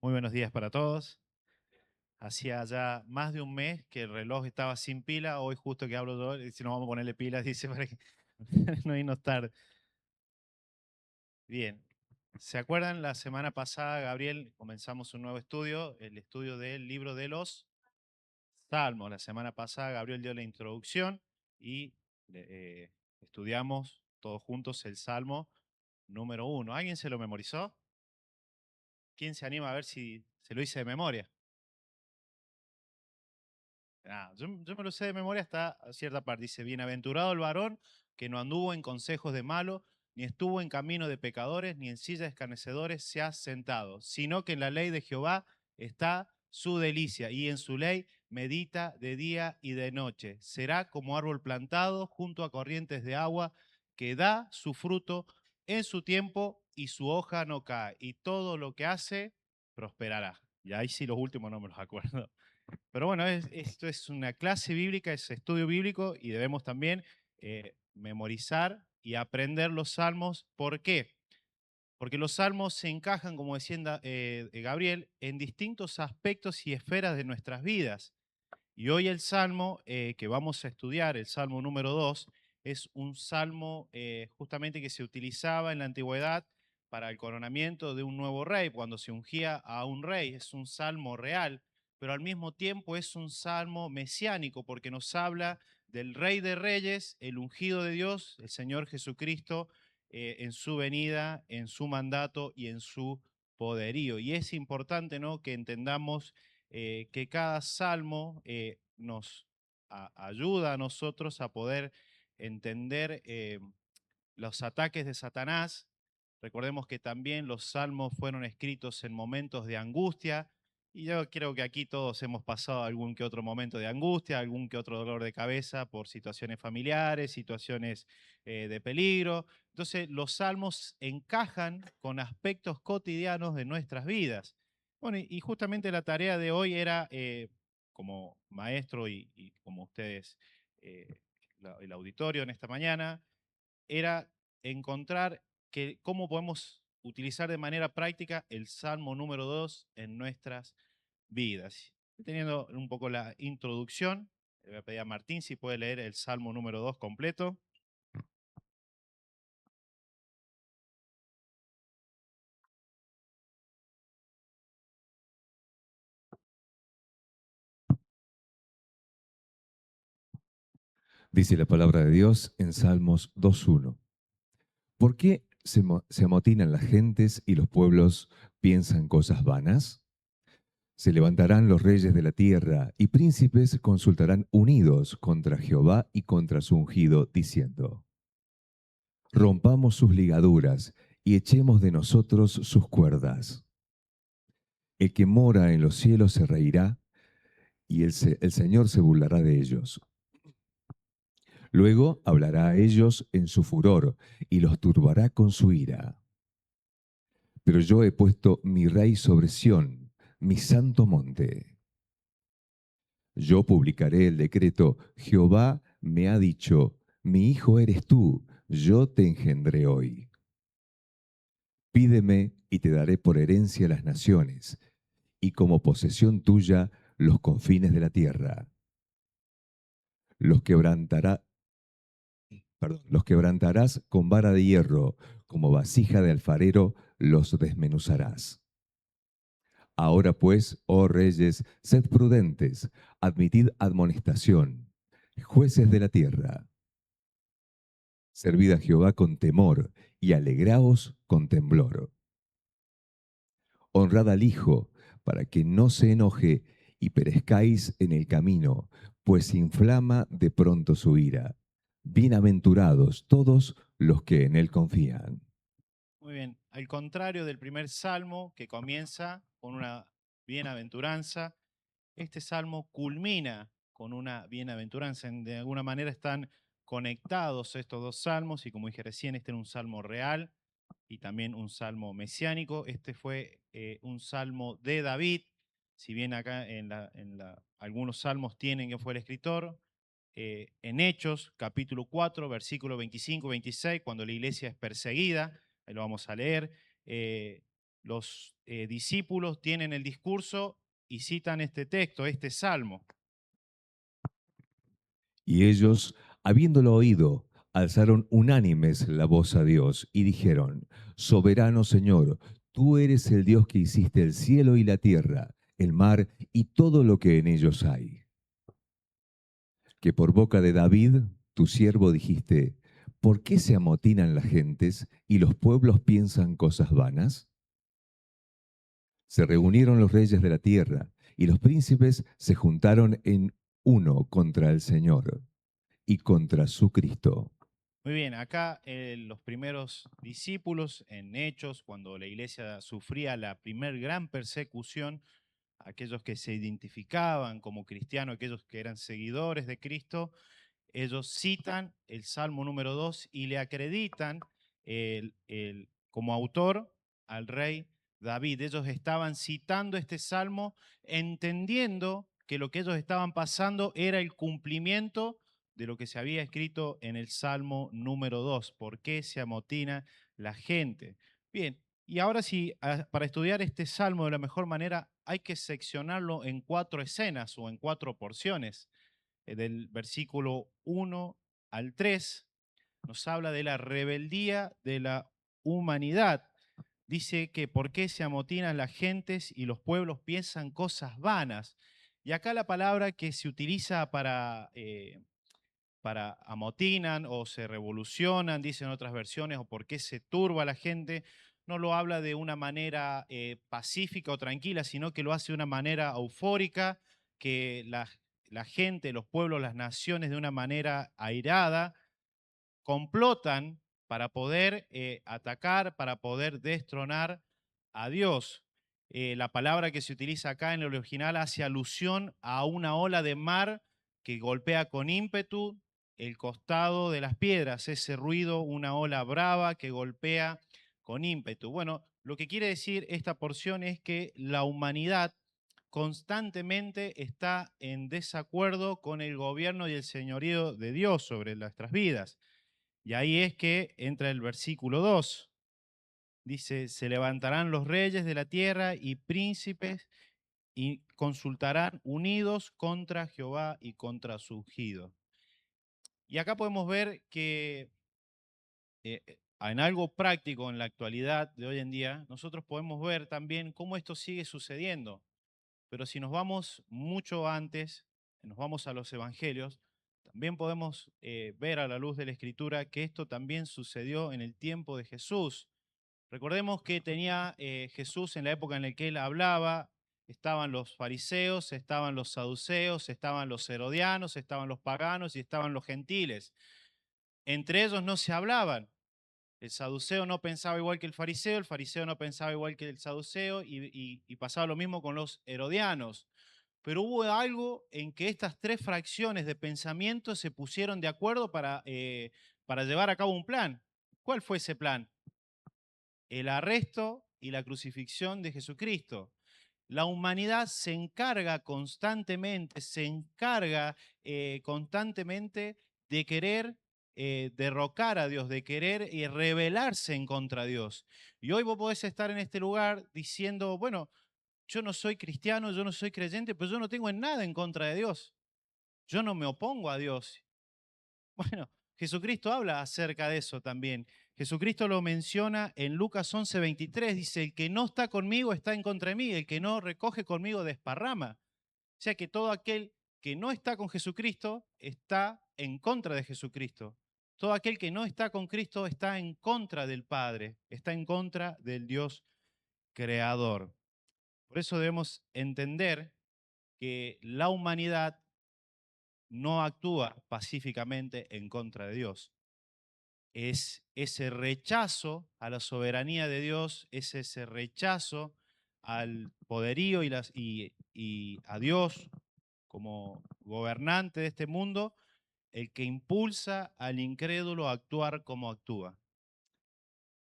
Muy buenos días para todos. Hacía ya más de un mes que el reloj estaba sin pila. Hoy justo que hablo yo, dice, no vamos a ponerle pilas, dice, para que no irnos tarde. Bien. ¿Se acuerdan? La semana pasada, Gabriel, comenzamos un nuevo estudio, el estudio del libro de los Salmos. La semana pasada, Gabriel dio la introducción y estudiamos todos juntos el Salmo número 1. ¿Alguien se lo memorizó? ¿Quién se anima a ver si se lo hice de memoria? Yo me lo sé de memoria hasta cierta parte. Dice, bienaventurado el varón que no anduvo en consejos de malo, ni estuvo en camino de pecadores, ni en silla de escarnecedores se ha sentado, sino que en la ley de Jehová está su delicia, y en su ley medita de día y de noche. Será como árbol plantado junto a corrientes de agua, que da su fruto en su tiempo y su hoja no cae, y todo lo que hace prosperará. Y ahí sí los últimos no me los acuerdo. Pero bueno, esto es una clase bíblica, es estudio bíblico y debemos también memorizar y aprender los salmos. ¿Por qué? Porque los salmos se encajan, como decía Gabriel, en distintos aspectos y esferas de nuestras vidas. Y hoy el salmo que vamos a estudiar, el salmo número 2, es un salmo justamente que se utilizaba en la antigüedad para el coronamiento de un nuevo rey, cuando se ungía a un rey. Es un salmo real, pero al mismo tiempo es un salmo mesiánico porque nos habla del Rey de Reyes, el ungido de Dios, el Señor Jesucristo, en su venida, en su mandato y en su poderío. Y es importante, ¿no?, que entendamos que cada salmo nos ayuda a nosotros a poder entender los ataques de Satanás. Recordemos que también los salmos fueron escritos en momentos de angustia, y yo creo que aquí todos hemos pasado algún que otro momento de angustia, algún que otro dolor de cabeza por situaciones familiares, situaciones de peligro. Entonces, los salmos encajan con aspectos cotidianos de nuestras vidas. Bueno, y justamente la tarea de hoy era, como maestro y como ustedes, eh, el auditorio en esta mañana, era encontrar cómo podemos utilizar de manera práctica el Salmo número 2 en nuestras vidas. Teniendo un poco la introducción, le voy a pedir a Martín si puede leer el Salmo número 2 completo. Dice la palabra de Dios en Salmos 2.1. ¿Por qué se amotinan las gentes y los pueblos piensan cosas vanas? Se levantarán los reyes de la tierra y príncipes consultarán unidos contra Jehová y contra su ungido, diciendo: rompamos sus ligaduras y echemos de nosotros sus cuerdas. El que mora en los cielos se reirá y el Señor se burlará de ellos. Luego hablará a ellos en su furor y los turbará con su ira. Pero yo he puesto mi rey sobre Sión, mi santo monte. Yo publicaré el decreto: Jehová me ha dicho, mi hijo eres tú, yo te engendré hoy. Pídeme y te daré por herencia las naciones, y como posesión tuya los confines de la tierra. Los quebrantará, los quebrantarás con vara de hierro, como vasija de alfarero los desmenuzarás. Ahora pues, oh reyes, sed prudentes, admitid admonestación, jueces de la tierra. Servid a Jehová con temor y alegraos con temblor. Honrad al Hijo, para que no se enoje y perezcáis en el camino, pues inflama de pronto su ira. Bienaventurados todos los que en él confían. Muy bien, al contrario del primer salmo que comienza con una bienaventuranza, este salmo culmina con una bienaventuranza. De alguna manera están conectados estos dos salmos y como dije recién, este era un salmo real y también un salmo mesiánico. Este fue un salmo de David, si bien acá algunos salmos tienen que fue el escritor. En Hechos, capítulo 4, versículo 25-26, cuando la iglesia es perseguida, ahí lo vamos a leer. los discípulos tienen el discurso y citan este texto, este salmo. Y ellos, habiéndolo oído, alzaron unánimes la voz a Dios y dijeron, Soberano Señor, tú eres el Dios que hiciste el cielo y la tierra, el mar y todo lo que en ellos hay. Que por boca de David, tu siervo, dijiste, ¿por qué se amotinan las gentes y los pueblos piensan cosas vanas? Se reunieron los reyes de la tierra y los príncipes se juntaron en uno contra el Señor y contra su Cristo. Muy bien, acá los primeros discípulos en Hechos, cuando la iglesia sufría la primer gran persecución, aquellos que se identificaban como cristianos, aquellos que eran seguidores de Cristo, ellos citan el Salmo número 2 y le acreditan como autor al rey David. Ellos estaban citando este salmo entendiendo que lo que ellos estaban pasando era el cumplimiento de lo que se había escrito en el Salmo número 2. ¿Por qué se amotina la gente? Bien, y ahora sí, para estudiar este salmo de la mejor manera hay que seccionarlo en 4 escenas o en 4 porciones. Del versículo 1 al 3, nos habla de la rebeldía de la humanidad. Dice que por qué se amotinan las gentes y los pueblos piensan cosas vanas. Y acá la palabra que se utiliza para amotinan o se revolucionan, dicen otras versiones, o por qué se turba la gente, no lo habla de una manera pacífica o tranquila, sino que lo hace de una manera eufórica, que la gente, los pueblos, las naciones de una manera airada complotan para poder atacar, para poder destronar a Dios. La palabra que se utiliza acá en el original hace alusión a una ola de mar que golpea con ímpetu el costado de las piedras, ese ruido, una ola brava que golpea con ímpetu. Bueno, lo que quiere decir esta porción es que la humanidad constantemente está en desacuerdo con el gobierno y el señorío de Dios sobre nuestras vidas. Y ahí es que entra el versículo 2. Dice, se levantarán los reyes de la tierra y príncipes y consultarán unidos contra Jehová y contra su ungido. Y acá podemos ver que en algo práctico en la actualidad de hoy en día, nosotros podemos ver también cómo esto sigue sucediendo. Pero si nos vamos mucho antes, nos vamos a los evangelios, también podemos ver a la luz de la Escritura que esto también sucedió en el tiempo de Jesús. Recordemos que tenía Jesús en la época en la que él hablaba, estaban los fariseos, estaban los saduceos, estaban los herodianos, estaban los paganos y estaban los gentiles. Entre ellos no se hablaban. El saduceo no pensaba igual que el fariseo no pensaba igual que el saduceo y pasaba lo mismo con los herodianos. Pero hubo algo en que estas tres fracciones de pensamiento se pusieron de acuerdo para llevar a cabo un plan. ¿Cuál fue ese plan? El arresto y la crucifixión de Jesucristo. La humanidad se encarga constantemente, constantemente de querer derrocar a Dios, de querer rebelarse en contra de Dios. Y hoy vos podés estar en este lugar diciendo, bueno, yo no soy cristiano, yo no soy creyente, pero yo no tengo en nada en contra de Dios. Yo no me opongo a Dios. Bueno, Jesucristo habla acerca de eso también. Jesucristo lo menciona en Lucas 11:23, dice, el que no está conmigo está en contra de mí, el que no recoge conmigo desparrama. O sea que todo aquel que no está con Jesucristo está en contra de Jesucristo. Todo aquel que no está con Cristo está en contra del Padre, está en contra del Dios creador. Por eso debemos entender que la humanidad no actúa pacíficamente en contra de Dios. Es ese rechazo a la soberanía de Dios, es ese rechazo al poderío y a Dios como gobernante de este mundo, el que impulsa al incrédulo a actuar como actúa.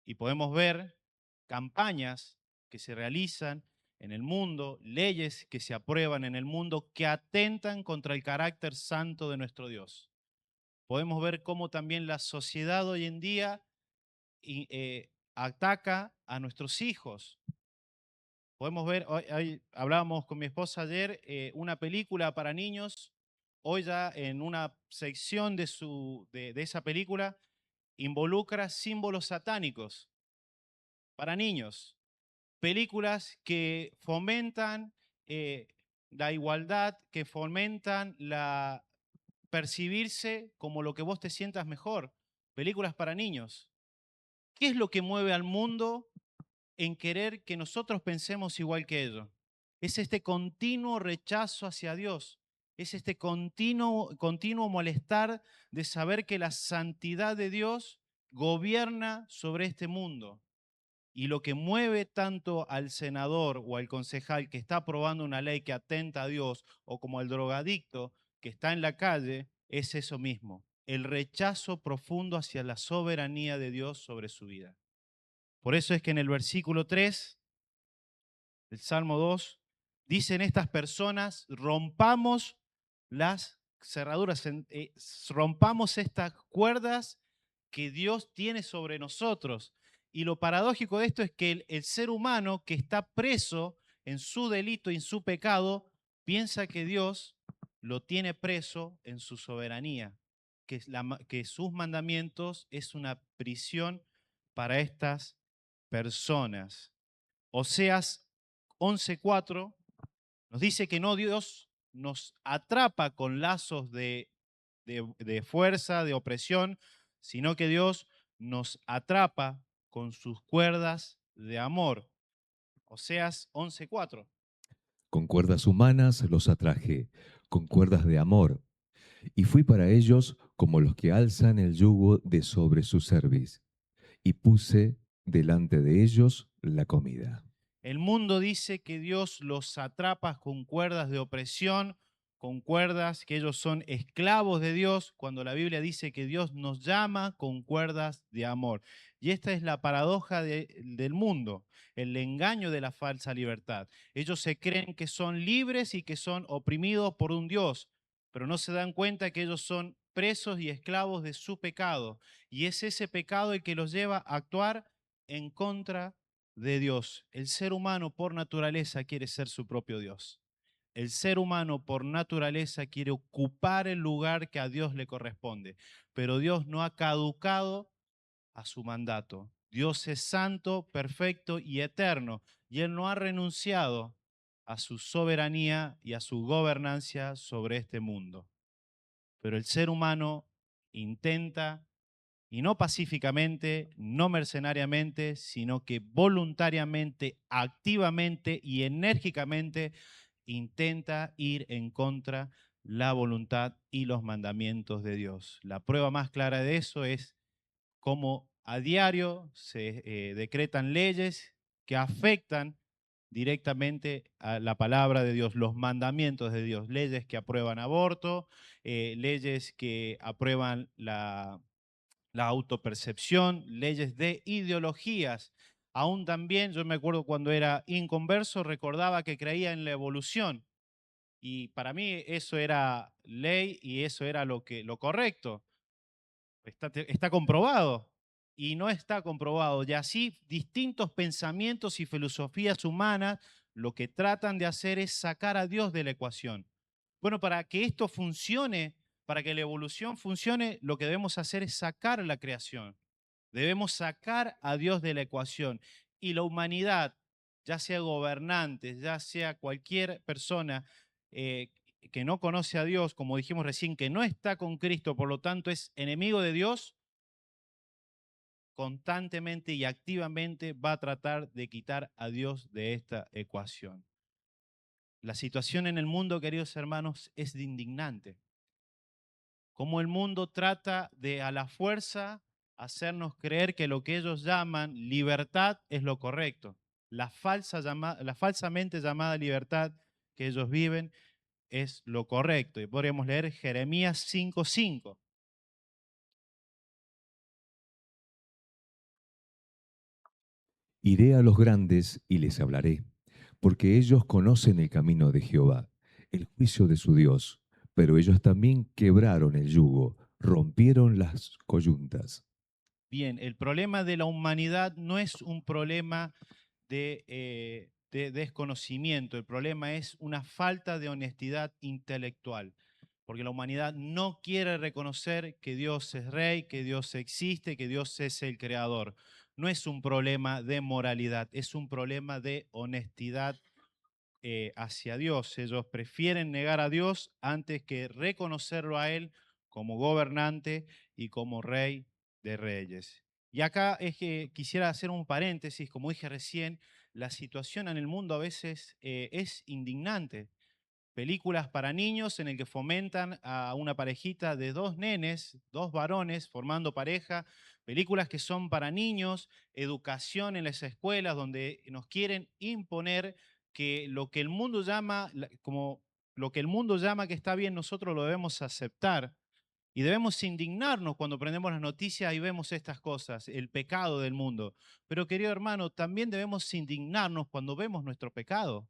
Y podemos ver campañas que se realizan en el mundo, leyes que se aprueban en el mundo que atentan contra el carácter santo de nuestro Dios. Podemos ver cómo también la sociedad hoy en día ataca a nuestros hijos. Podemos ver, hoy hablábamos con mi esposa ayer, una película para niños. Hoy ya en una sección de esa película involucra símbolos satánicos para niños. Películas que fomentan eh, la igualdad, que fomentan la percibirse como lo que vos te sientas mejor. Películas para niños. ¿Qué es lo que mueve al mundo en querer que nosotros pensemos igual que ellos? Es este continuo rechazo hacia Dios, es este continuo molestar de saber que la santidad de Dios gobierna sobre este mundo. Y lo que mueve tanto al senador o al concejal que está aprobando una ley que atenta a Dios, o como al drogadicto que está en la calle, es eso mismo, el rechazo profundo hacia la soberanía de Dios sobre su vida. Por eso es que en el versículo 3 del Salmo 2, dicen estas personas, rompamos las cerraduras, rompamos estas cuerdas que Dios tiene sobre nosotros. Y lo paradójico de esto es que el ser humano que está preso en su delito y en su pecado, piensa que Dios lo tiene preso en su soberanía, que sus mandamientos es una prisión para estas personas. Oseas 11:4 nos dice que no, Dios nos atrapa con lazos de fuerza, de opresión, sino que Dios nos atrapa con sus cuerdas de amor. Oseas 11:4. Con cuerdas humanas los atraje, con cuerdas de amor, y fui para ellos como los que alzan el yugo de sobre su cerviz, y puse delante de ellos la comida. El mundo dice que Dios los atrapa con cuerdas de opresión, con cuerdas que ellos son esclavos de Dios, cuando la Biblia dice que Dios nos llama con cuerdas de amor. Y esta es la paradoja del mundo, el engaño de la falsa libertad. Ellos se creen que son libres y que son oprimidos por un Dios, pero no se dan cuenta que ellos son presos y esclavos de su pecado. Y es ese pecado el que los lleva a actuar en contra de Dios. El ser humano por naturaleza quiere ser su propio Dios. El ser humano por naturaleza quiere ocupar el lugar que a Dios le corresponde, pero Dios no ha caducado a su mandato. Dios es santo, perfecto y eterno, y Él no ha renunciado a su soberanía y a su gobernancia sobre este mundo. Pero el ser humano intenta, y no pacíficamente, no mercenariamente, sino que voluntariamente, activamente y enérgicamente intenta ir en contra la voluntad y los mandamientos de Dios. La prueba más clara de eso es cómo a diario se decretan leyes que afectan directamente a la palabra de Dios, los mandamientos de Dios, leyes que aprueban aborto, leyes que aprueban la autopercepción, leyes de ideologías. Aún también, yo me acuerdo cuando era inconverso, recordaba que creía en la evolución. Y para mí eso era ley y eso era lo correcto. Está comprobado y no está comprobado. Y así distintos pensamientos y filosofías humanas lo que tratan de hacer es sacar a Dios de la ecuación. Bueno, para que esto funcione, para que la evolución funcione, lo que debemos hacer es sacar la creación. Debemos sacar a Dios de la ecuación. Y la humanidad, ya sea gobernantes, ya sea cualquier persona eh, que no conoce a Dios, como dijimos recién, que no está con Cristo, por lo tanto es enemigo de Dios, constantemente y activamente va a tratar de quitar a Dios de esta ecuación. La situación en el mundo, queridos hermanos, es de indignante. Como el mundo trata de a la fuerza hacernos creer que lo que ellos llaman libertad es lo correcto. La falsamente llamada libertad que ellos viven es lo correcto. Y podríamos leer Jeremías 5:5. Iré a los grandes y les hablaré, porque ellos conocen el camino de Jehová, el juicio de su Dios, pero ellos también quebraron el yugo, rompieron las coyuntas. Bien, el problema de la humanidad no es un problema de desconocimiento, el problema es una falta de honestidad intelectual, porque la humanidad no quiere reconocer que Dios es rey, que Dios existe, que Dios es el creador. No es un problema de moralidad, es un problema de honestidad hacia Dios. Ellos prefieren negar a Dios antes que reconocerlo a Él como gobernante y como rey de reyes. Y acá es que quisiera hacer un paréntesis, como dije recién, la situación en el mundo a veces es indignante. Películas para niños en el que fomentan a una parejita de dos nenes, dos varones formando pareja, películas que son para niños, educación en las escuelas donde nos quieren imponer que lo que el mundo llama como lo que el mundo llama que está bien, nosotros lo debemos aceptar y debemos indignarnos cuando prendemos las noticias y vemos estas cosas, el pecado del mundo. Pero querido hermano, también debemos indignarnos cuando vemos nuestro pecado.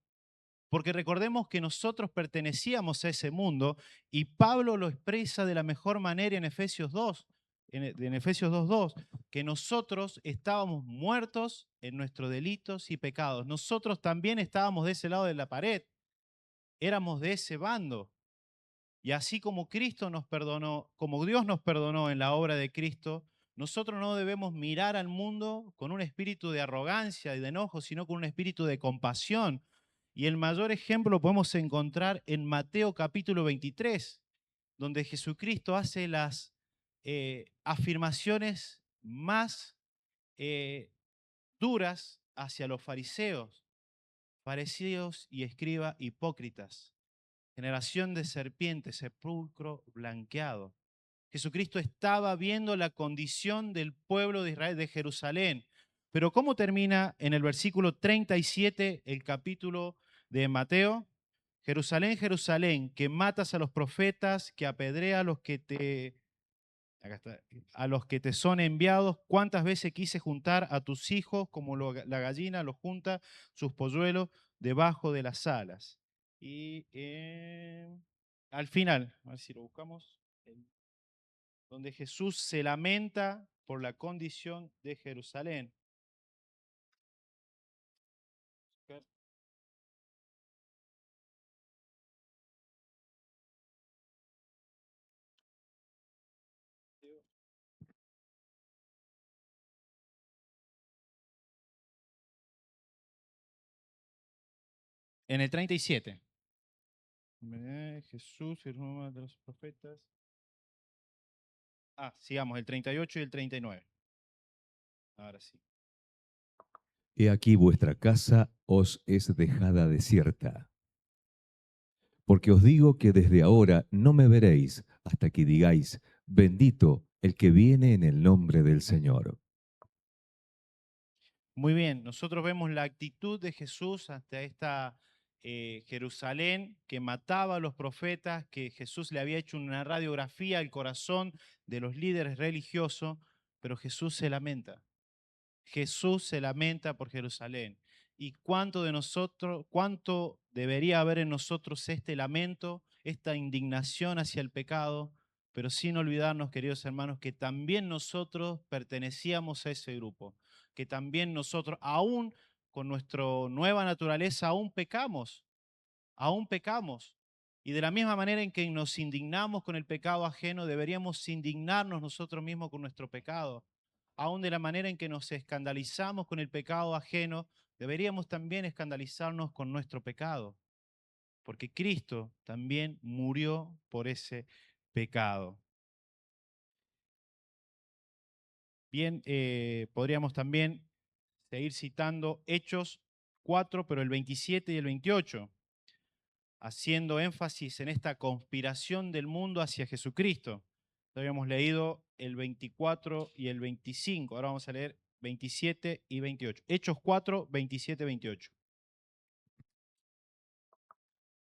Porque recordemos que nosotros pertenecíamos a ese mundo y Pablo lo expresa de la mejor manera en Efesios 2, en Efesios 2:2, que nosotros estábamos muertos en nuestros delitos y pecados. Nosotros también estábamos de ese lado de la pared, éramos de ese bando. Y así como Cristo nos perdonó, como Dios nos perdonó en la obra de Cristo, nosotros no debemos mirar al mundo con un espíritu de arrogancia y de enojo, sino con un espíritu de compasión. Y el mayor ejemplo lo podemos encontrar en Mateo capítulo 23, donde Jesucristo hace las afirmaciones más eh, duras hacia los fariseos, fariseos y escribas hipócritas. Generación de serpientes, sepulcro blanqueado. Jesucristo estaba viendo la condición del pueblo de Israel, de Jerusalén. Pero ¿cómo termina en el versículo 37 el capítulo de Mateo? Jerusalén, Jerusalén, que matas a los profetas, que apedrea a los que te acá está, a los que te son enviados, cuántas veces quise juntar a tus hijos como la gallina los junta sus polluelos debajo de las alas. Y al final, a ver si lo buscamos, donde Jesús se lamenta por la condición de Jerusalén. En el 37. Jesús, uno de los profetas. Sigamos, el 38 y el 39. Ahora sí. He aquí vuestra casa os es dejada desierta. Porque os digo que desde ahora no me veréis hasta que digáis, bendito el que viene en el nombre del Señor. Muy bien, nosotros vemos la actitud de Jesús ante esta Jerusalén que mataba a los profetas, que Jesús le había hecho una radiografía al corazón de los líderes religiosos, pero Jesús se lamenta. Jesús se lamenta por Jerusalén. ¿Y cuánto de nosotros, cuánto debería haber en nosotros este lamento, esta indignación hacia el pecado? Pero sin olvidarnos, queridos hermanos, que también nosotros pertenecíamos a ese grupo, que también nosotros, aún con nuestra nueva naturaleza, aún pecamos. Y de la misma manera en que nos indignamos con el pecado ajeno, deberíamos indignarnos nosotros mismos con nuestro pecado. Aún de la manera en que nos escandalizamos con el pecado ajeno, deberíamos también escandalizarnos con nuestro pecado. Porque Cristo también murió por ese pecado. Bien, podríamos también seguir citando Hechos 4, pero el 27 y el 28, haciendo énfasis en esta conspiración del mundo hacia Jesucristo. Habíamos leído el 24 y el 25, ahora vamos a leer 27 y 28. Hechos 4, 27, 28.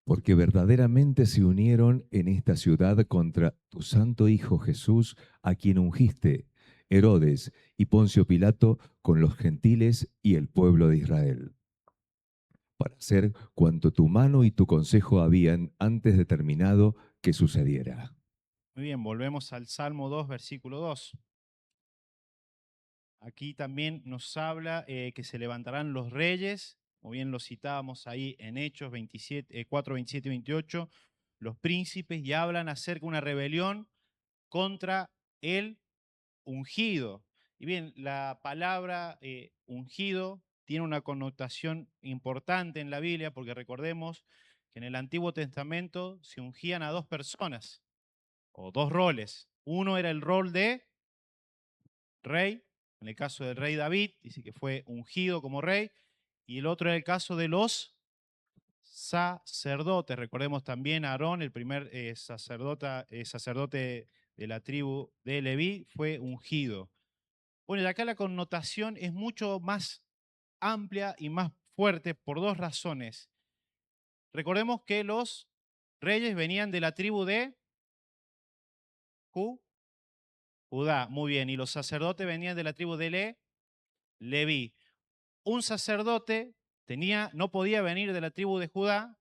Porque verdaderamente se unieron en esta ciudad contra tu santo Hijo Jesús, a quien ungiste, Herodes y Poncio Pilato, con los gentiles y el pueblo de Israel, para hacer cuanto tu mano y tu consejo habían antes determinado que sucediera. Muy bien, volvemos al Salmo 2, versículo 2. Aquí también nos habla que se levantarán los reyes como bien lo citábamos ahí en Hechos 27, 4, 27 y 28, los príncipes y hablan acerca de una rebelión contra el ungido. Y bien, la palabra ungido tiene una connotación importante en la Biblia porque recordemos que en el Antiguo Testamento se ungían a dos personas o dos roles. Uno era el rol de rey, en el caso del rey David, dice que fue ungido como rey, y el otro era el caso de los sacerdotes. Recordemos también a Aarón, el primer sacerdote de la tribu de Leví, fue ungido. Bueno, y acá la connotación es mucho más amplia y más fuerte por dos razones. Recordemos que los reyes venían de la tribu de Judá, muy bien, y los sacerdotes venían de la tribu de Leví. Un sacerdote no podía venir de la tribu de Judá,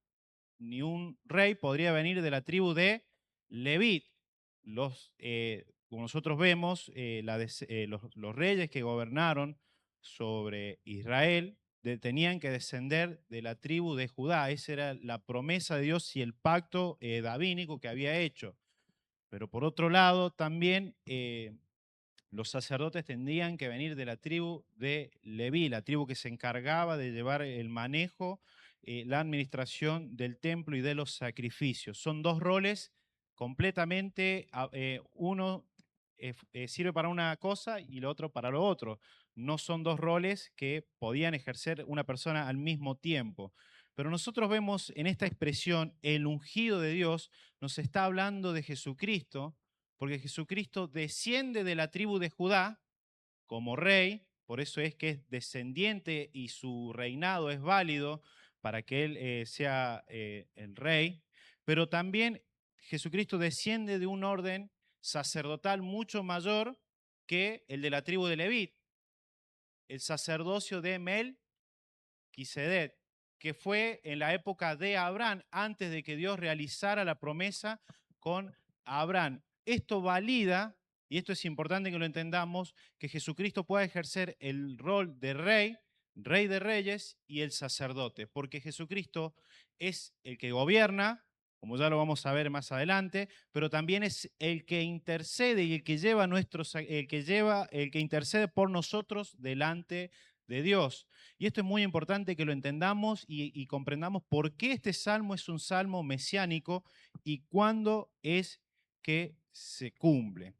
ni un rey podría venir de la tribu de Leví. Como nosotros vemos, los reyes que gobernaron sobre Israel tenían que descender de la tribu de Judá. Esa era la promesa de Dios y el pacto davínico que había hecho. Pero por otro lado, también los sacerdotes tendrían que venir de la tribu de Leví, la tribu que se encargaba de llevar el manejo, la administración del templo y de los sacrificios. Son dos roles completamente, uno sirve para una cosa y el otro para lo otro. No son dos roles que podían ejercer una persona al mismo tiempo. Pero nosotros vemos en esta expresión el ungido de Dios, nos está hablando de Jesucristo, porque Jesucristo desciende de la tribu de Judá como rey, por eso es que es descendiente y su reinado es válido para que él sea el rey, pero también Jesucristo desciende de un orden sacerdotal mucho mayor que el de la tribu de Leví, el sacerdocio de Melquisedec, que fue en la época de Abraham, antes de que Dios realizara la promesa con Abraham. Esto valida, y esto es importante que lo entendamos, que Jesucristo pueda ejercer el rol de rey, rey de reyes y el sacerdote, porque Jesucristo es el que gobierna, como ya lo vamos a ver más adelante, pero también es el que intercede y el que lleva el que intercede por nosotros delante de Dios. Y esto es muy importante que lo entendamos y comprendamos por qué este salmo es un salmo mesiánico y cuándo es que se cumple.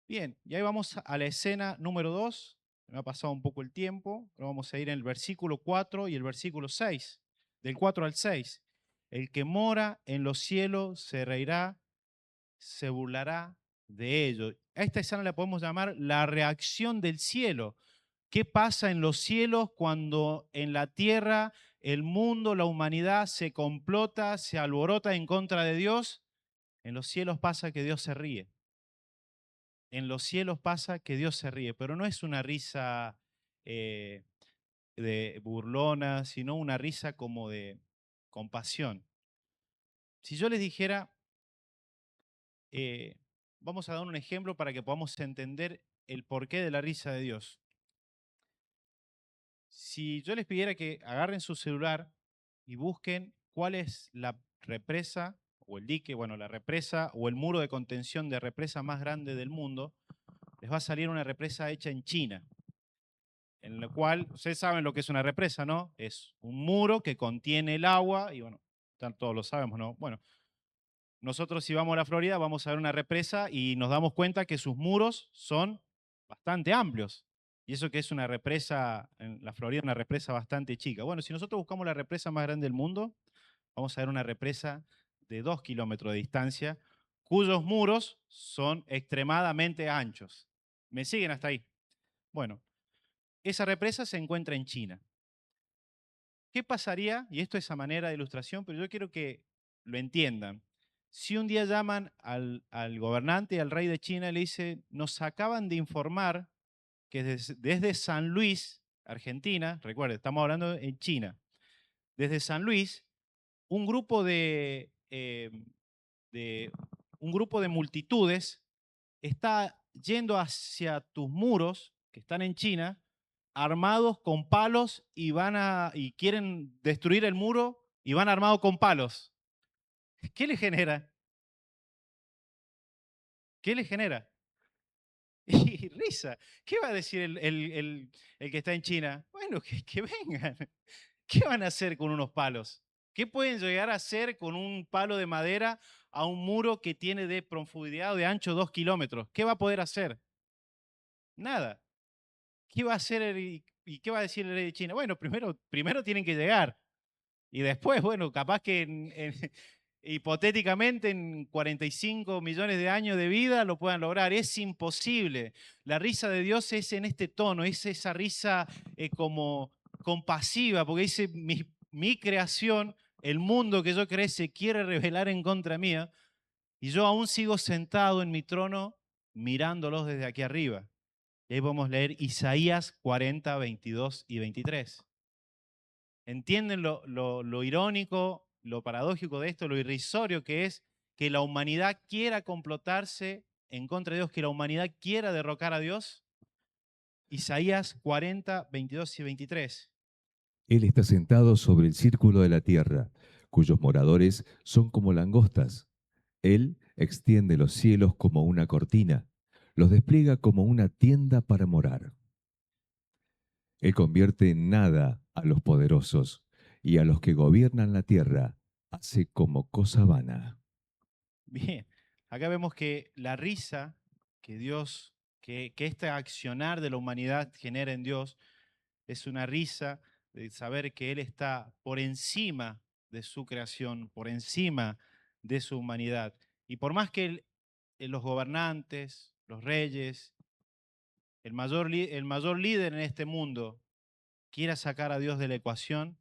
Bien, y ahí vamos a la escena número 2. Me ha pasado un poco el tiempo, pero vamos a ir en el versículo 4 y el versículo 6, del 4 al 6. El que mora en los cielos se reirá, se burlará de ellos. A esta escena la podemos llamar la reacción del cielo. ¿Qué pasa en los cielos cuando en la tierra el mundo, la humanidad se complota, se alborota en contra de Dios? En los cielos pasa que Dios se ríe. En los cielos pasa que Dios se ríe, pero no es una risa eh, de burlona, sino una risa como de compasión. Si yo les dijera, eh, vamos a dar un ejemplo para que podamos entender el porqué de la risa de Dios. Si yo les pidiera que agarren su celular y busquen cuál es la represa o el dique, bueno, la represa o el muro de contención de represa más grande del mundo, les va a salir una represa hecha en China, en la cual, ustedes saben lo que es una represa, ¿no? Es un muro que contiene el agua y bueno, todos lo sabemos, ¿no? Bueno, nosotros si vamos a la Florida vamos a ver una represa y nos damos cuenta que sus muros son bastante amplios. Y eso que es una represa, en la Florida, una represa bastante chica. Bueno, si nosotros buscamos la represa más grande del mundo, vamos a ver una represa de 2 kilómetros de distancia, cuyos muros son extremadamente anchos. ¿Me siguen hasta ahí? Bueno, esa represa se encuentra en China. ¿Qué pasaría? Y esto es a manera de ilustración, pero yo quiero que lo entiendan. Si un día llaman al gobernante y al rey de China y le dicen, nos acaban de informar que desde San Luis, Argentina, recuerde, estamos hablando en China, desde San Luis, un grupo de, un grupo de multitudes está yendo hacia tus muros que están en China armados con palos y quieren destruir el muro y van armados con palos. ¿Qué le genera? ¿Qué le genera? Y risa. ¿Qué va a decir el que está en China? Bueno, que vengan. ¿Qué van a hacer con unos palos? ¿Qué pueden llegar a hacer con un palo de madera a un muro que tiene de profundidad o de ancho 2 kilómetros? ¿Qué va a poder hacer? Nada. ¿Qué va a hacer y qué va a decir el rey de China? Bueno, primero tienen que llegar. Y después, bueno, capaz que hipotéticamente en 45 millones de años de vida lo puedan lograr. Es imposible. La risa de Dios es en este tono, es esa risa como compasiva, porque dice, mi creación, el mundo que yo creé se quiere rebelar en contra mía, y yo aún sigo sentado en mi trono mirándolos desde aquí arriba. Y ahí podemos leer Isaías 40, 22 y 23. ¿Entienden lo irónico, lo paradójico de esto, lo irrisorio que es que la humanidad quiera complotarse en contra de Dios, que la humanidad quiera derrocar a Dios? Isaías 40, 22 y 23. Él está sentado sobre el círculo de la tierra, cuyos moradores son como langostas. Él extiende los cielos como una cortina, los despliega como una tienda para morar. Él convierte en nada a los poderosos y a los que gobiernan la tierra hace como cosa vana. Bien, acá vemos que la risa que Dios, que este accionar de la humanidad genera en Dios, es una risa de saber que Él está por encima de su creación, por encima de su humanidad. Y por más que los gobernantes, los reyes, el mayor líder en este mundo quiera sacar a Dios de la ecuación,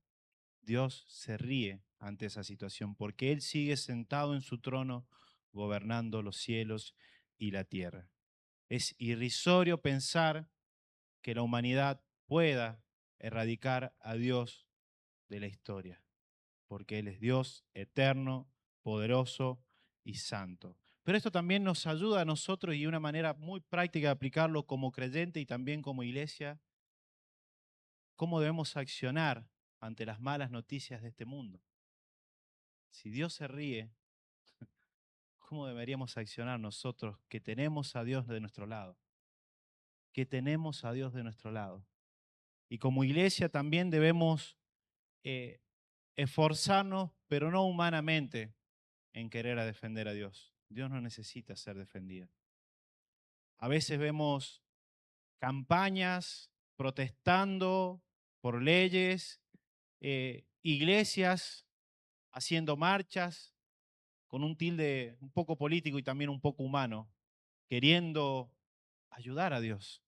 Dios se ríe ante esa situación porque Él sigue sentado en su trono gobernando los cielos y la tierra. Es irrisorio pensar que la humanidad pueda erradicar a Dios de la historia, porque Él es Dios eterno, poderoso y santo. Pero esto también nos ayuda a nosotros y una manera muy práctica de aplicarlo como creyente y también como iglesia, cómo debemos accionar ante las malas noticias de este mundo. Si Dios se ríe, ¿cómo deberíamos accionar nosotros que tenemos a Dios de nuestro lado? Que tenemos a Dios de nuestro lado. Y como iglesia también debemos eh, esforzarnos, pero no humanamente, en querer a defender a Dios. Dios no necesita ser defendido. A veces vemos campañas protestando por leyes, iglesias haciendo marchas con un tilde un poco político y también un poco humano, queriendo ayudar a Dios.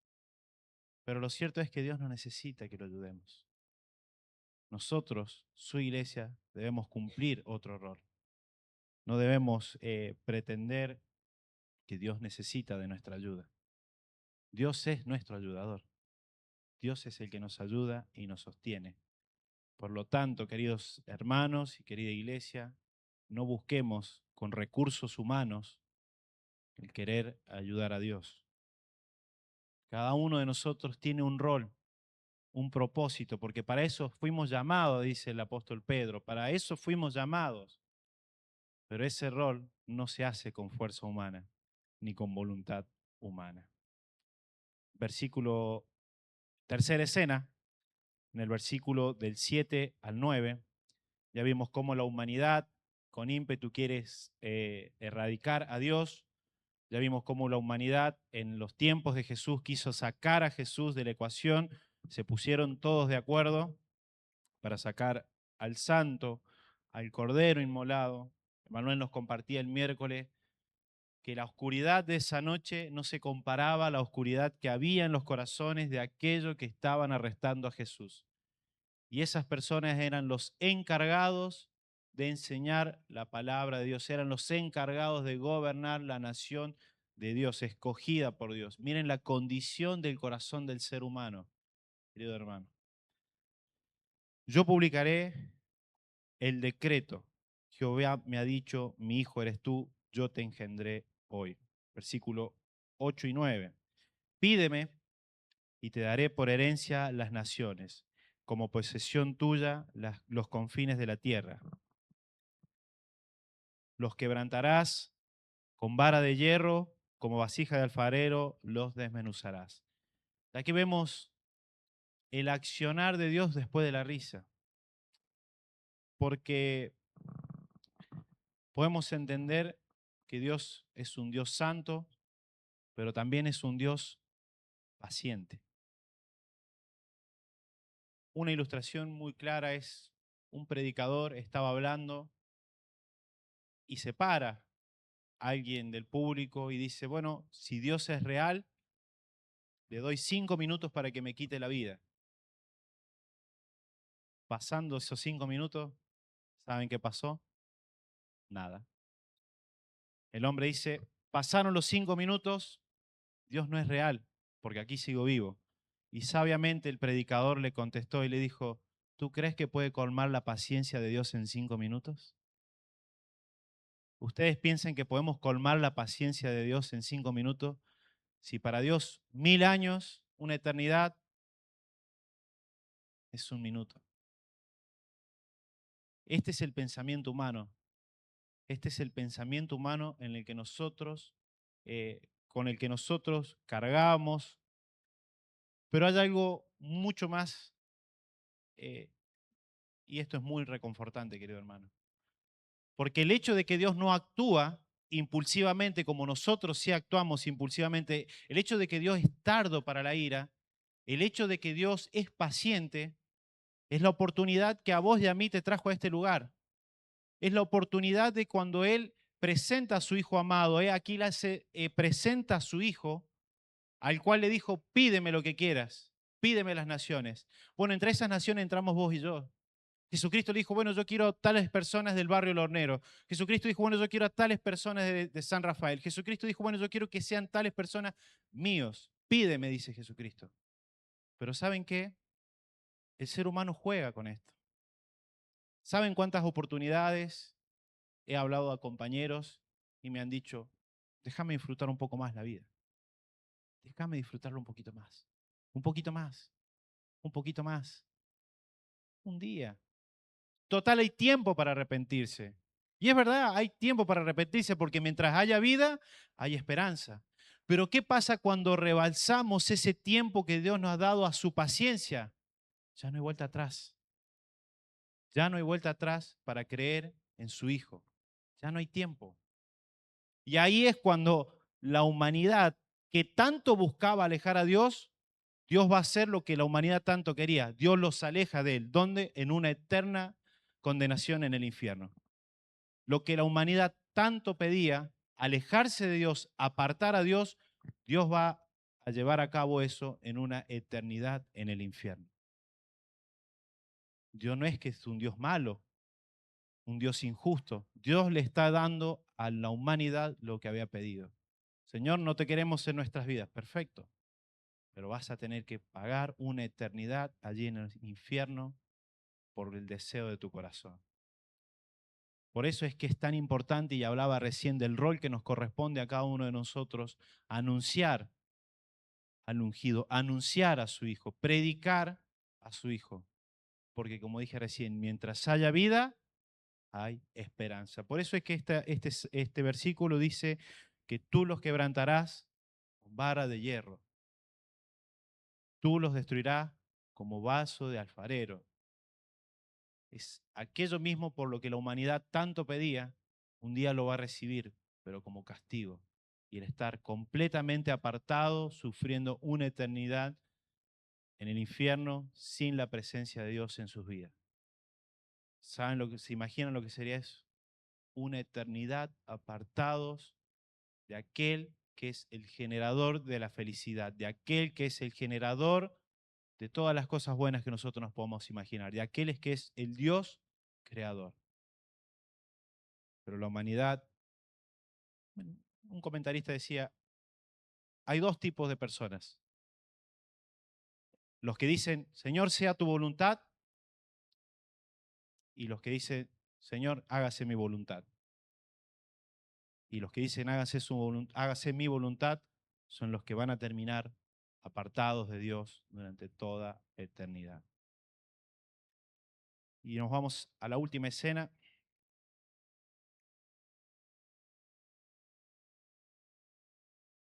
Pero lo cierto es que Dios no necesita que lo ayudemos. Nosotros, su iglesia, debemos cumplir otro rol. No debemos pretender que Dios necesita de nuestra ayuda. Dios es nuestro ayudador. Dios es el que nos ayuda y nos sostiene. Por lo tanto, queridos hermanos y querida iglesia, no busquemos con recursos humanos el querer ayudar a Dios. Cada uno de nosotros tiene un rol, un propósito, porque para eso fuimos llamados, dice el apóstol Pedro, para eso fuimos llamados. Pero ese rol no se hace con fuerza humana ni con voluntad humana. Versículo, tercera escena, en el versículo del 7 al 9, ya vimos cómo la humanidad con ímpetu quiere erradicar a Dios. Ya vimos cómo la humanidad en los tiempos de Jesús quiso sacar a Jesús de la ecuación. Se pusieron todos de acuerdo para sacar al santo, al cordero inmolado. Manuel nos compartía el miércoles que la oscuridad de esa noche no se comparaba a la oscuridad que había en los corazones de aquellos que estaban arrestando a Jesús. Y esas personas eran los encargados de enseñar la palabra de Dios, eran los encargados de gobernar la nación de Dios, escogida por Dios. Miren la condición del corazón del ser humano, querido hermano. Yo publicaré el decreto. Jehová me ha dicho, mi hijo eres tú, yo te engendré hoy. Versículo 8 y 9. Pídeme y te daré por herencia las naciones, como posesión tuya los confines de la tierra. Los quebrantarás con vara de hierro, como vasija de alfarero, los desmenuzarás. Aquí vemos el accionar de Dios después de la risa, porque podemos entender que Dios es un Dios santo, pero también es un Dios paciente. Una ilustración muy clara es un predicador estaba hablando y se para alguien del público y dice, bueno, si Dios es real, le doy 5 minutos para que me quite la vida. Pasando esos 5 minutos, ¿saben qué pasó? Nada. El hombre dice, pasaron los 5 minutos, Dios no es real, porque aquí sigo vivo. Y sabiamente el predicador le contestó y le dijo, ¿tú crees que puede colmar la paciencia de Dios en 5 minutos? ¿Ustedes piensan que podemos colmar la paciencia de Dios en 5 minutos? Si para Dios 1000 años, una eternidad, es un minuto. Este es el pensamiento humano. Este es el pensamiento humano en el que nosotros, con el que nosotros cargamos. Pero hay algo mucho más, eh, y esto es muy reconfortante, querido hermano. Porque el hecho de que Dios no actúa impulsivamente como nosotros sí actuamos impulsivamente, el hecho de que Dios es tardo para la ira, el hecho de que Dios es paciente, es la oportunidad que a vos y a mí te trajo a este lugar. Es la oportunidad de cuando Él presenta a su Hijo amado, aquí presenta a su Hijo, al cual le dijo, pídeme lo que quieras, pídeme las naciones. Bueno, entre esas naciones entramos vos y yo. Jesucristo le dijo, bueno, yo quiero a tales personas del barrio El Hornero. Jesucristo dijo, bueno, yo quiero a tales personas de San Rafael. Jesucristo dijo, bueno, yo quiero que sean tales personas míos. Pídeme, dice Jesucristo. Pero ¿saben qué? El ser humano juega con esto. ¿Saben cuántas oportunidades he hablado a compañeros y me han dicho, déjame disfrutar un poco más la vida? Déjame disfrutarlo un poquito más. Un poquito más. Un poquito más. Un día. Total, hay tiempo para arrepentirse. Y es verdad, hay tiempo para arrepentirse porque mientras haya vida, hay esperanza. Pero ¿qué pasa cuando rebalsamos ese tiempo que Dios nos ha dado a su paciencia? Ya no hay vuelta atrás. Ya no hay vuelta atrás para creer en su Hijo. Ya no hay tiempo. Y ahí es cuando la humanidad que tanto buscaba alejar a Dios, Dios va a hacer lo que la humanidad tanto quería. Dios los aleja de Él. ¿Dónde? En una eterna condenación en el infierno. Lo que la humanidad tanto pedía, alejarse de Dios, apartar a Dios, Dios va a llevar a cabo eso en una eternidad en el infierno. Dios no es que es un Dios malo, un Dios injusto. Dios le está dando a la humanidad lo que había pedido. Señor, no te queremos en nuestras vidas. Perfecto. Pero vas a tener que pagar una eternidad allí en el infierno por el deseo de tu corazón. Por eso es que es tan importante, y hablaba recién del rol que nos corresponde a cada uno de nosotros, anunciar al ungido, anunciar a su Hijo, predicar a su Hijo. Porque como dije recién, mientras haya vida, hay esperanza. Por eso es que este versículo dice que tú los quebrantarás con vara de hierro. Tú los destruirás como vaso de alfarero. Es aquello mismo por lo que la humanidad tanto pedía, un día lo va a recibir, pero como castigo. Y el estar completamente apartado, sufriendo una eternidad en el infierno sin la presencia de Dios en sus vidas. ¿Saben lo que se imaginan lo que sería eso? Una eternidad apartados de aquel que es el generador de la felicidad, de aquel que es el generador de todas las cosas buenas que nosotros nos podemos imaginar, de aquel que es el Dios creador. Pero la humanidad, un comentarista decía, hay dos tipos de personas. Los que dicen, Señor, sea tu voluntad, y los que dicen, Señor, hágase mi voluntad. Y los que dicen, hágase mi voluntad, son los que van a terminar apartados de Dios durante toda eternidad. Y nos vamos a la última escena.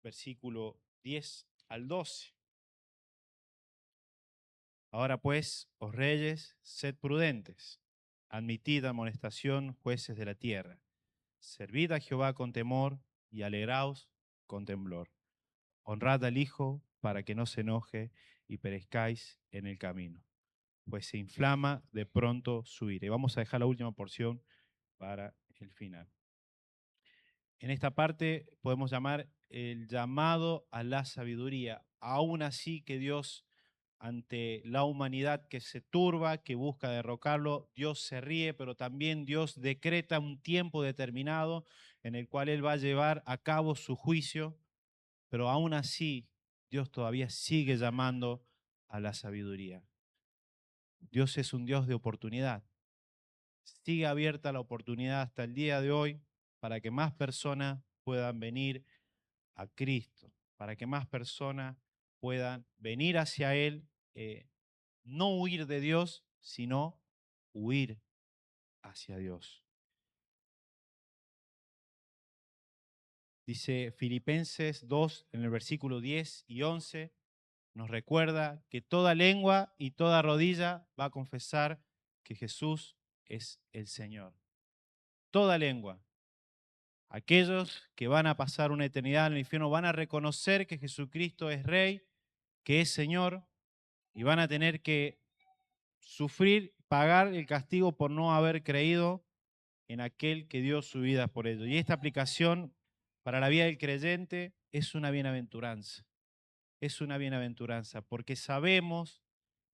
Versículo 10 al 12. Ahora pues, os reyes, sed prudentes, admitid amonestación, jueces de la tierra. Servid a Jehová con temor y alegraos con temblor. Honrad al Hijo para que no se enoje y perezcáis en el camino, pues se inflama de pronto su ira. Y vamos a dejar la última porción para el final. En esta parte podemos llamar el llamado a la sabiduría. Aún así que Dios, ante la humanidad que se turba, que busca derrocarlo, Dios se ríe, pero también Dios decreta un tiempo determinado en el cual Él va a llevar a cabo su juicio, pero aún así Dios todavía sigue llamando a la sabiduría. Dios es un Dios de oportunidad. Sigue abierta la oportunidad hasta el día de hoy para que más personas puedan venir a Cristo, para que más personas puedan venir hacia Él, no huir de Dios, sino huir hacia Dios. Dice Filipenses 2 en el versículo 10 y 11, nos recuerda que toda lengua y toda rodilla va a confesar que Jesús es el Señor. Toda lengua. Aquellos que van a pasar una eternidad en el infierno van a reconocer que Jesucristo es Rey, que es Señor, y van a tener que sufrir, pagar el castigo por no haber creído en aquel que dio su vida por ellos. Y esta aplicación para la vida del creyente es una bienaventuranza. Es una bienaventuranza, porque sabemos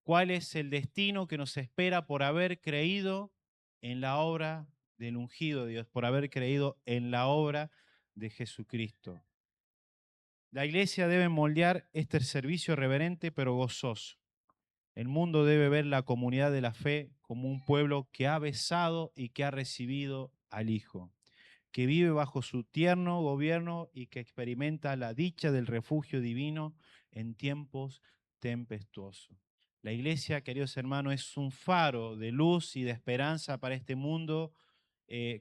cuál es el destino que nos espera por haber creído en la obra del ungido de Dios, por haber creído en la obra de Jesucristo. La iglesia debe moldear este servicio reverente pero gozoso. El mundo debe ver la comunidad de la fe como un pueblo que ha besado y que ha recibido al Hijo, que vive bajo su tierno gobierno y que experimenta la dicha del refugio divino en tiempos tempestuosos. La iglesia, queridos hermanos, es un faro de luz y de esperanza para este mundo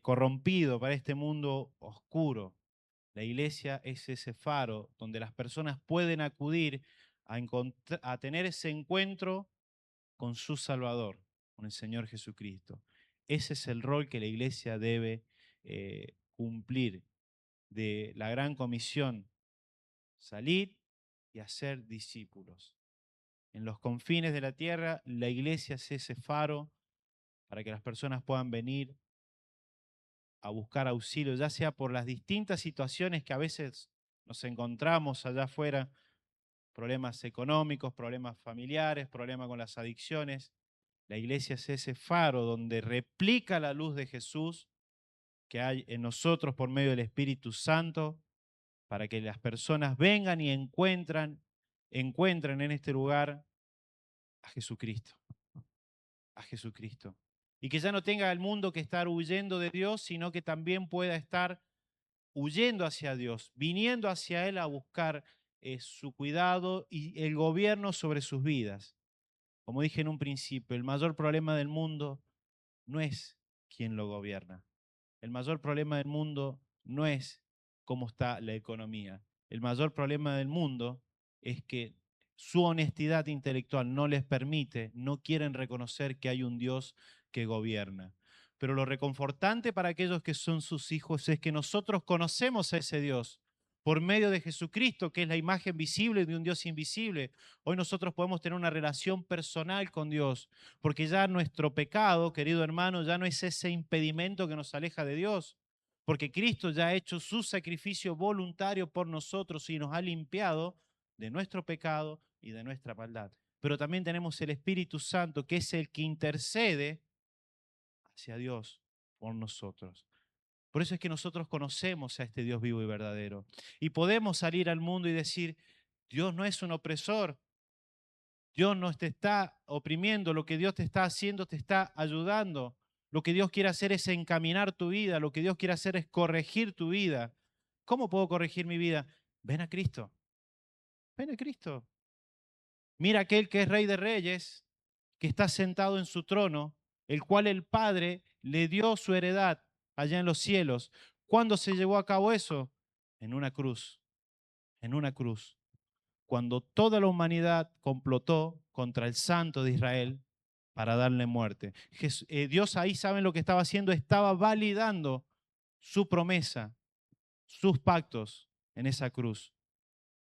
corrompido, para este mundo oscuro. La iglesia es ese faro donde las personas pueden acudir a tener ese encuentro con su Salvador, con el Señor Jesucristo. Ese es el rol que la iglesia debe cumplir de la gran comisión, salir y hacer discípulos. En los confines de la tierra, la iglesia es ese faro para que las personas puedan venir a buscar auxilio, ya sea por las distintas situaciones que a veces nos encontramos allá afuera, problemas económicos, problemas familiares, problemas con las adicciones. La iglesia es ese faro donde replica la luz de Jesús que hay en nosotros por medio del Espíritu Santo, para que las personas vengan y encuentren en este lugar a Jesucristo, a Jesucristo. Y que ya no tenga el mundo que estar huyendo de Dios, sino que también pueda estar huyendo hacia Dios, viniendo hacia Él a buscar su cuidado y el gobierno sobre sus vidas. Como dije en un principio, el mayor problema del mundo no es quién lo gobierna. El mayor problema del mundo no es cómo está la economía. El mayor problema del mundo es que su honestidad intelectual no les permite, no quieren reconocer que hay un Dios que gobierna. Pero lo reconfortante para aquellos que son sus hijos es que nosotros conocemos a ese Dios por medio de Jesucristo, que es la imagen visible de un Dios invisible. Hoy nosotros podemos tener una relación personal con Dios, porque ya nuestro pecado, querido hermano, ya no es ese impedimento que nos aleja de Dios, porque Cristo ya ha hecho su sacrificio voluntario por nosotros y nos ha limpiado de nuestro pecado y de nuestra maldad. Pero también tenemos el Espíritu Santo, que es el que intercede hacia Dios por nosotros. Por eso es que nosotros conocemos a este Dios vivo y verdadero. Y podemos salir al mundo y decir, Dios no es un opresor, Dios no te está oprimiendo, lo que Dios te está haciendo te está ayudando. Lo que Dios quiere hacer es encaminar tu vida, lo que Dios quiere hacer es corregir tu vida. ¿Cómo puedo corregir mi vida? Ven a Cristo, ven a Cristo. Mira aquel que es Rey de Reyes, que está sentado en su trono, el cual el Padre le dio su heredad allá en los cielos. ¿Cuándo se llevó a cabo eso? En una cruz, en una cruz. Cuando toda la humanidad complotó contra el Santo de Israel para darle muerte. Dios ahí, ¿saben lo que estaba haciendo? Estaba validando su promesa, sus pactos en esa cruz.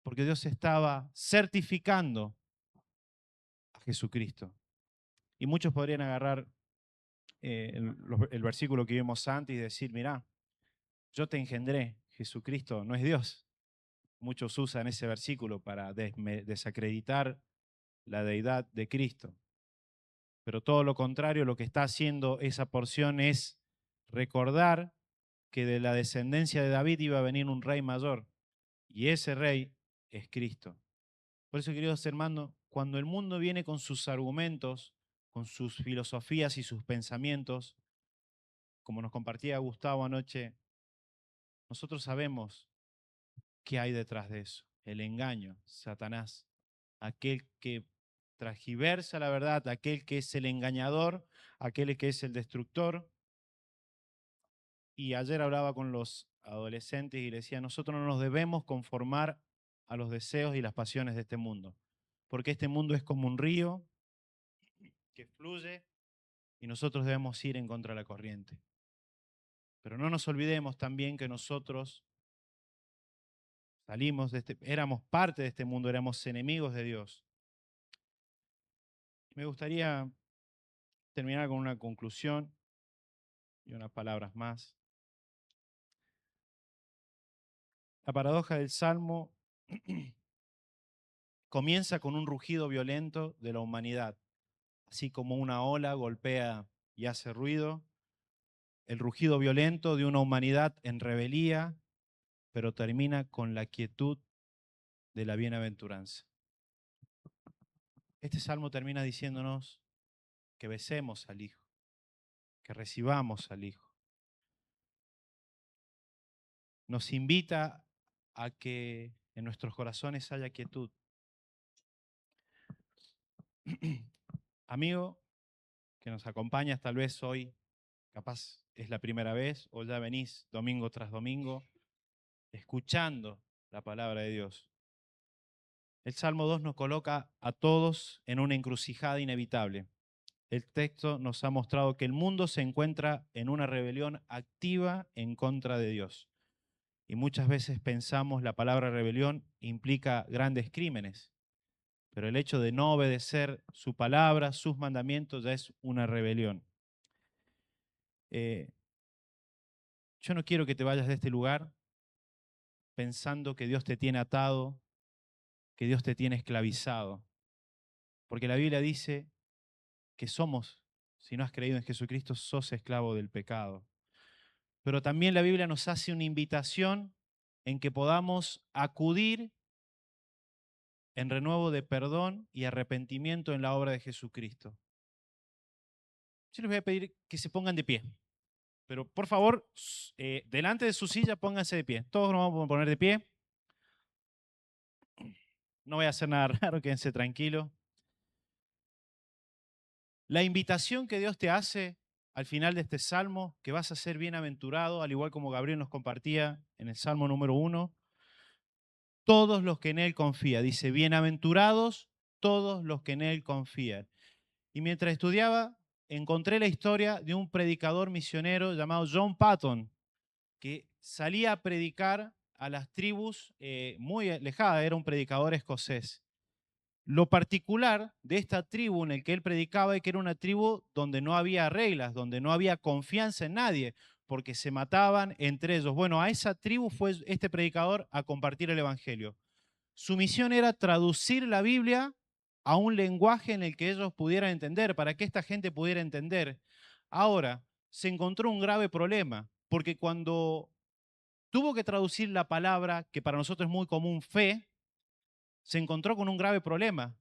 Porque Dios estaba certificando a Jesucristo. Y muchos podrían agarrar el versículo que vimos antes y decir, mirá, yo te engendré, Jesucristo no es Dios. Muchos usan ese versículo para desacreditar la deidad de Cristo. Pero todo lo contrario, lo que está haciendo esa porción es recordar que de la descendencia de David iba a venir un rey mayor, y ese rey es Cristo. Por eso, queridos hermanos, cuando el mundo viene con sus argumentos, con sus filosofías y sus pensamientos, como nos compartía Gustavo anoche, nosotros sabemos qué hay detrás de eso. El engaño, Satanás, aquel que transgiversa la verdad, aquel que es el engañador, aquel que es el destructor. Y ayer hablaba con los adolescentes y les decía, nosotros no nos debemos conformar a los deseos y las pasiones de este mundo, porque este mundo es como un río que fluye y nosotros debemos ir en contra de la corriente. Pero no nos olvidemos también que nosotros salimos de éramos parte de este mundo, éramos enemigos de Dios. Me gustaría terminar con una conclusión y unas palabras más. La paradoja del Salmo comienza con un rugido violento de la humanidad, así como una ola golpea y hace ruido, el rugido violento de una humanidad en rebeldía, pero termina con la quietud de la bienaventuranza. Este salmo termina diciéndonos que besemos al Hijo, que recibamos al Hijo. Nos invita a que en nuestros corazones haya quietud. Amigo que nos acompañas tal vez hoy, capaz es la primera vez o ya venís domingo tras domingo escuchando la palabra de Dios. El Salmo 2 nos coloca a todos en una encrucijada inevitable. El texto nos ha mostrado que el mundo se encuentra en una rebelión activa en contra de Dios. Y muchas veces pensamos la palabra rebelión implica grandes crímenes, pero el hecho de no obedecer su palabra, sus mandamientos, ya es una rebelión. Eh, yo no quiero que te vayas de este lugar pensando que Dios te tiene atado, que Dios te tiene esclavizado, porque la Biblia dice que somos, si no has creído en Jesucristo, sos esclavo del pecado. Pero también la Biblia nos hace una invitación en que podamos acudir en renuevo de perdón y arrepentimiento en la obra de Jesucristo. Yo les voy a pedir que se pongan de pie, pero por favor, delante de su silla pónganse de pie. Todos nos vamos a poner de pie. No voy a hacer nada raro, quédense tranquilos. La invitación que Dios te hace al final de este salmo, que vas a ser bienaventurado, al igual como Gabriel nos compartía en el salmo número 1, todos los que en Él confían. Dice, bienaventurados todos los que en Él confían. Y mientras estudiaba, encontré la historia de un predicador misionero llamado John Patton, que salía a predicar a las tribus muy alejadas, era un predicador escocés. Lo particular de esta tribu en el que él predicaba es que era una tribu donde no había reglas, donde no había confianza en nadie, porque se mataban entre ellos. Bueno, a esa tribu fue este predicador a compartir el Evangelio. Su misión era traducir la Biblia a un lenguaje en el que ellos pudieran entender, para que esta gente pudiera entender. Ahora, se encontró un grave problema, porque cuando tuvo que traducir la palabra, que para nosotros es muy común, fe, se encontró con un grave problema.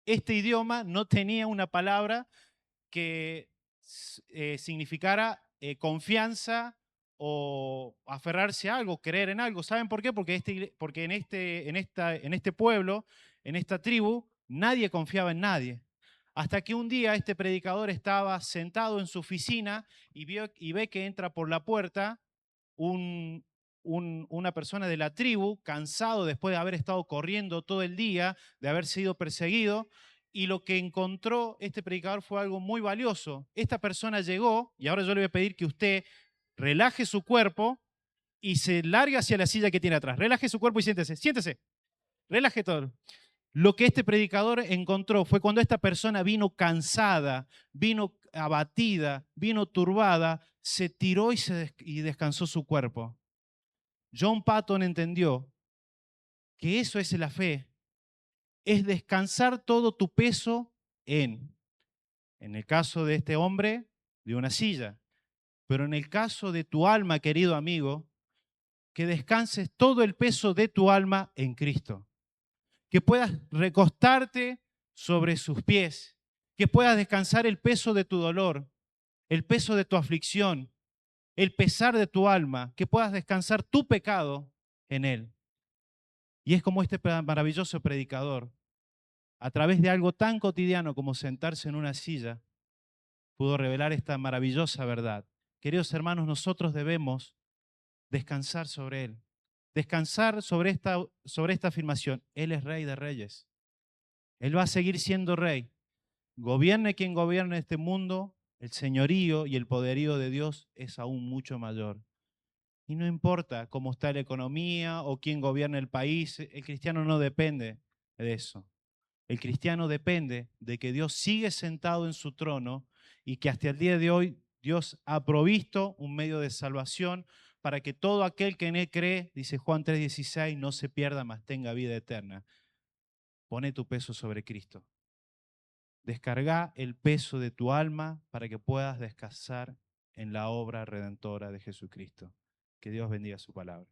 Este idioma no tenía una palabra que significara confianza o aferrarse a algo, creer en algo. ¿Saben por qué? Porque en este pueblo, en esta tribu, Nadie confiaba en nadie. Hasta que un día este predicador estaba sentado en su oficina y ve que entra por la puerta un, una persona de la tribu, cansado después de haber estado corriendo todo el día, de haber sido perseguido, y lo que encontró este predicador fue algo muy valioso. Esta persona llegó, y ahora yo le voy a pedir que usted relaje su cuerpo y se largue hacia la silla que tiene atrás. Relaje su cuerpo y siéntese, siéntese, relaje todo. Lo que este predicador encontró fue cuando esta persona vino cansada, vino abatida, vino turbada, se tiró y descansó su cuerpo. John Patton entendió que eso es la fe, es descansar todo tu peso en el caso de este hombre, de una silla, pero en el caso de tu alma, querido amigo, que descanses todo el peso de tu alma en Cristo, que puedas recostarte sobre sus pies, que puedas descansar el peso de tu dolor, el peso de tu aflicción, el pesar de tu alma, que puedas descansar tu pecado en Él. Y es como este maravilloso predicador, a través de algo tan cotidiano como sentarse en una silla, pudo revelar esta maravillosa verdad. Queridos hermanos, nosotros debemos descansar sobre Él, descansar sobre esta afirmación. Él es Rey de Reyes. Él va a seguir siendo Rey. Gobierne quien gobierne este mundo, el señorío y el poderío de Dios es aún mucho mayor. Y no importa cómo está la economía o quién gobierna el país, el cristiano no depende de eso. El cristiano depende de que Dios sigue sentado en su trono y que hasta el día de hoy Dios ha provisto un medio de salvación para que todo aquel que en Él cree, dice Juan 3:16, no se pierda, mas tenga vida eterna. Pone tu peso sobre Cristo. Descarga el peso de tu alma para que puedas descansar en la obra redentora de Jesucristo. Que Dios bendiga su palabra.